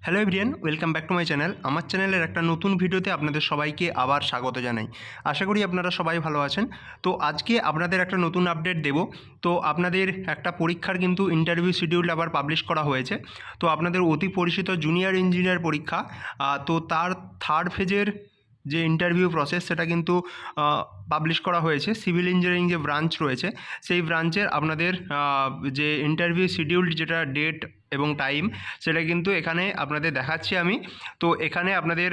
Hello everyone, welcome back to my channel. আমার চ্যানেলের একটা নতুন ভিডিওতে আপনাদের সবাইকে আবার স্বাগত জানাই। আশা করি আপনারা সবাই ভালো আছেন। তো আজকে আপনাদের একটা নতুন আপডেট দেব। তো আপনাদের একটা পরীক্ষার কিন্তু ইন্টারভিউ শিডিউল আবার পাবলিশ করা হয়েছে। তো আপনাদের অতি পরিচিত জুনিয়র ইঞ্জিনিয়ার পরীক্ষা, তো তার থার্ড ফেজের যে ইন্টারভিউ প্রসেস সেটা কিন্তু পাবলিশ করা হয়েছে। সিভিল ইঞ্জিনিয়ারিং যে ব্রাঞ্চ রয়েছে সেই ব্রাঞ্চের আপনাদের যে ইন্টারভিউ শিডিউল, যেটা ডেট এবং টাইম, সেটা কিন্তু এখানে আপনাদের দেখাচ্ছি আমি। তো এখানে আপনাদের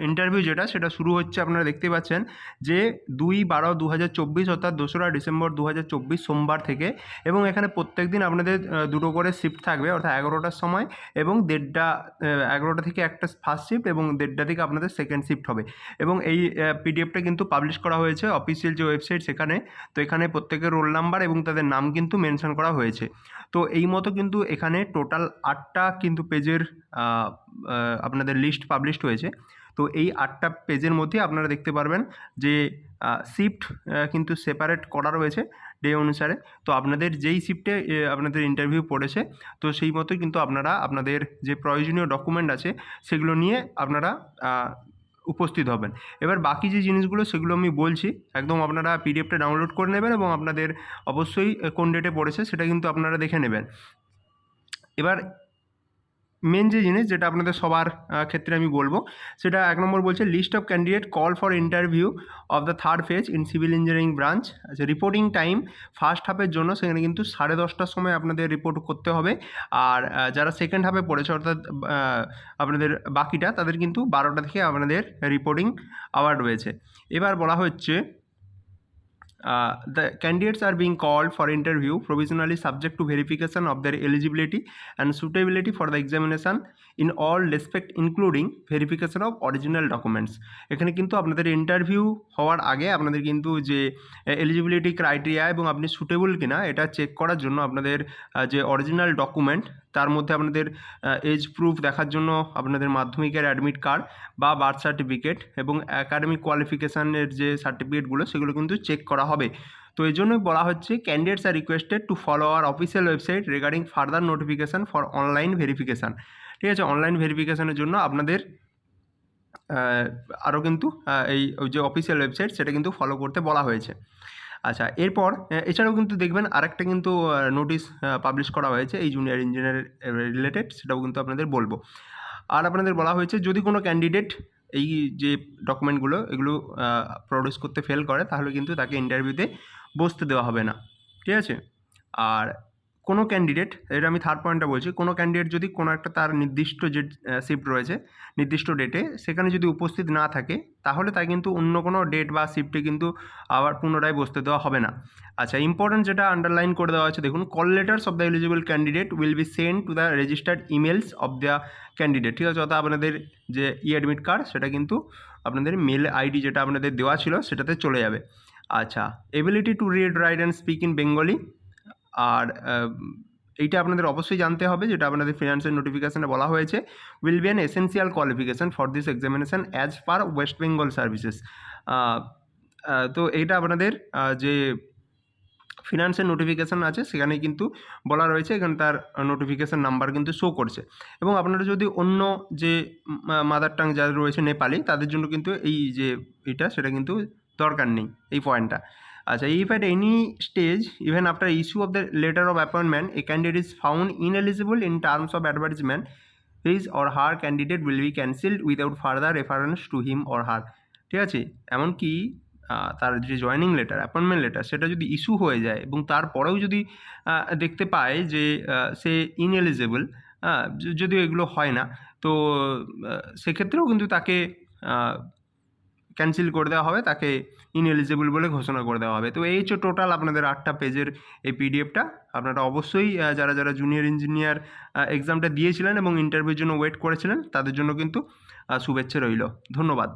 ইন্টারভিউ সেটা শুরু হচ্ছে, আপনারা দেখতে পাচ্ছেন যে 2/12/2024 অর্থাৎ 2রা ডিসেম্বর 2024 সোমবার থেকে। এবং এখানে প্রত্যেক দিন আপনাদের দুটো করে শিফট থাকবে, অর্থাৎ 11টার সময় এবং 11টা থেকে একটা ফার্স্ট শিফট এবং 1:30টা থেকে আপনাদের সেকেন্ড শিফট হবে। এবং এই পিডিএফটা কিন্তু পাবলিশ করা হয়েছে অফিসিয়াল যে ওয়েবসাইট সেখানে। তো এখানে প্রত্যেকের রোল নাম্বার এবং তাদের নাম কিন্তু মেনশন করা হয়েছে। তো এই মতো কিন্তু এখানে টোটাল 8টা কিন্তু পেজের আপনাদের লিস্ট পাবলিশড হয়েছে। তো এই 8টা পেজের মধ্যে আপনারা দেখতে পারবেন যে শিফট কিন্তু সেপারেট করা রয়েছে ডে অনুসারে। তো আপনাদের যেই শিফটে আপনাদের ইন্টারভিউ পড়েছে, তো সেই মতো কিন্তু আপনারা আপনাদের যে প্রয়োজনীয় ডকুমেন্ট আছে সেগুলো নিয়ে আপনারা উপস্থিত হবেন। এবার বাকি যে জিনিসগুলো সেগুলো আমি বলছি, একদম আপনারা পিডিএফটা ডাউনলোড করে নেবেন এবং আপনাদের অবশ্যই কোন ডেটে পড়েছে সেটা কিন্তু আপনারা দেখে নেবেন। এবার মেন যে জিনিস যেটা আপনাদের সবার ক্ষেত্রে আমি বলবো, সেটা 1 নম্বর বলছে list of candidate call for interview of the third phase in civil engineering branch. আচ্ছা, রিপোর্টিং টাইম ফার্স্ট হাফের জন্য সেখানে কিন্তু 10:30টার সময় আপনাদের রিপোর্ট করতে হবে। আর যারা সেকেন্ড হাফে পড়েছে অর্থাৎ আপনাদের বাকিটা, তাদের কিন্তু 12টা থেকে আপনাদের রিপোর্টিং আওয়ার রয়েছে। এবার বলা হচ্ছে the candidates are being called for interview provisionally subject to verification of their eligibility and suitability for the examination in all respect including verification of original documents। এখানে কিন্তু আপনাদের ইন্টারভিউ হওয়ার আগে আপনাদের কিন্তু যে এলিজিবিলিটি ক্রাইটেরিয়া এবং আপনি সুটেবল কিনা এটা চেক করার জন্য আপনাদের যে অরিজিনাল ডকুমেন্ট, তার মধ্যে আপনাদের এজ প্রুফ দেখার জন্য আপনাদের মাধ্যমিকের অ্যাডমিট কার্ড বা বার্থ সার্টিফিকেট এবং অ্যাকাডেমিক কোয়ালিফিকেশানের যে সার্টিফিকেটগুলো সেগুলো কিন্তু চেক করা হবে। তো এই জন্যই বলা হচ্ছে candidates are requested to follow our official website regarding further notification for online verification. ঠিক আছে, অনলাইন ভেরিফিকেশানের জন্য আপনাদের আরও কিন্তু এই যে অফিসিয়াল ওয়েবসাইট সেটা কিন্তু ফলো করতে বলা হয়েছে। আচ্ছা, এরপর এছাড়াও কিন্তু দেখবেন আরেকটা কিন্তু নোটিশ পাবলিশ করা হয়েছে এই জুনিয়র ইঞ্জিনিয়ার রিলেটেড, সেটাও কিন্তু আপনাদের বলবো। আর আপনাদের বলা হয়েছে যদি কোনো ক্যান্ডিডেট এই যে ডকুমেন্টগুলো এগুলো প্রডিউস করতে ফেল করে, তাহলে কিন্তু তাকে ইন্টারভিউতে বসতে দেওয়া হবে না। ঠিক আছে, আর কোনো ক্যান্ডিডেট, এটা আমি থার্ড পয়েন্টটা বলছি, কোনো ক্যান্ডিডেট যদি কোনো একটা তার নির্দিষ্ট যে শিফট রয়েছে নির্দিষ্ট ডেটে সেখানে যদি উপস্থিত না থাকে, তাহলে তাই কিন্তু অন্য কোনো ডেট বা শিফটে কিন্তু আবার পুনরায় বসতে দেওয়া হবে না। আচ্ছা, ইম্পর্টেন্ট যেটা আন্ডারলাইন করে দেওয়া আছে দেখুন, call letters of the eligible candidate will be send to the registered emails of the candidate. ঠিক আছে, অর্থাৎ আপনাদের যে অ্যাডমিট কার্ড সেটা কিন্তু আপনাদের মেল আইডি যেটা আপনাদের দেওয়া ছিল সেটাতে চলে যাবে। আচ্ছা, ability to read write and speak in Bengali. আর এইটা আপনাদের অবশ্যই জানতে হবে, যেটা আপনাদের ফিনান্সিয়াল নোটিফিকেশানে বলা হয়েছে will be an essential qualification for this examination as per West Bengal services. তো এইটা আপনাদের যে ফিনান্সিয়াল নোটিফিকেশান আছে সেখানে কিন্তু বলা রয়েছে, এখানে তার নোটিফিকেশান নাম্বার কিন্তু শো করছে। এবং আপনারা যদি অন্য যে মাদার টাং যাদের রয়েছে নেপালি, তাদের জন্য কিন্তু এই যে এটা সেটা কিন্তু দরকার নেই এই পয়েন্টটা। আচ্ছা, if at any stage even after issue of the letter of appointment a candidate is found ineligible in terms of advertisement, his or her candidate will be cancelled without further reference to him or her। ঠিক আছে, এমনকি তার যে joining letter, appointment letter, সেটা যদি issue হয়ে যায় এবং তারপরেও যদি দেখতে পায় যে সে ইনএলিজেবল, যদিও এগুলো হয় না, তো সেক্ষেত্রেও কিন্তু তাকে ক্যান্সেল করে দেওয়া হবে, তাকে ইনএলিজেবল বলে ঘোষণা করে দেওয়া হবে। তো এই হচ্ছে টোটাল আপনাদের 8টা পেজের এই পিডিএফটা। আপনারা অবশ্যই যারা যারা জুনিয়র ইঞ্জিনিয়ার এক্সামটা দিয়েছিলেন এবং ইন্টারভিউর জন্য ওয়েট করেছিলেন, তাদের জন্য কিন্তু শুভেচ্ছা রইল। ধন্যবাদ।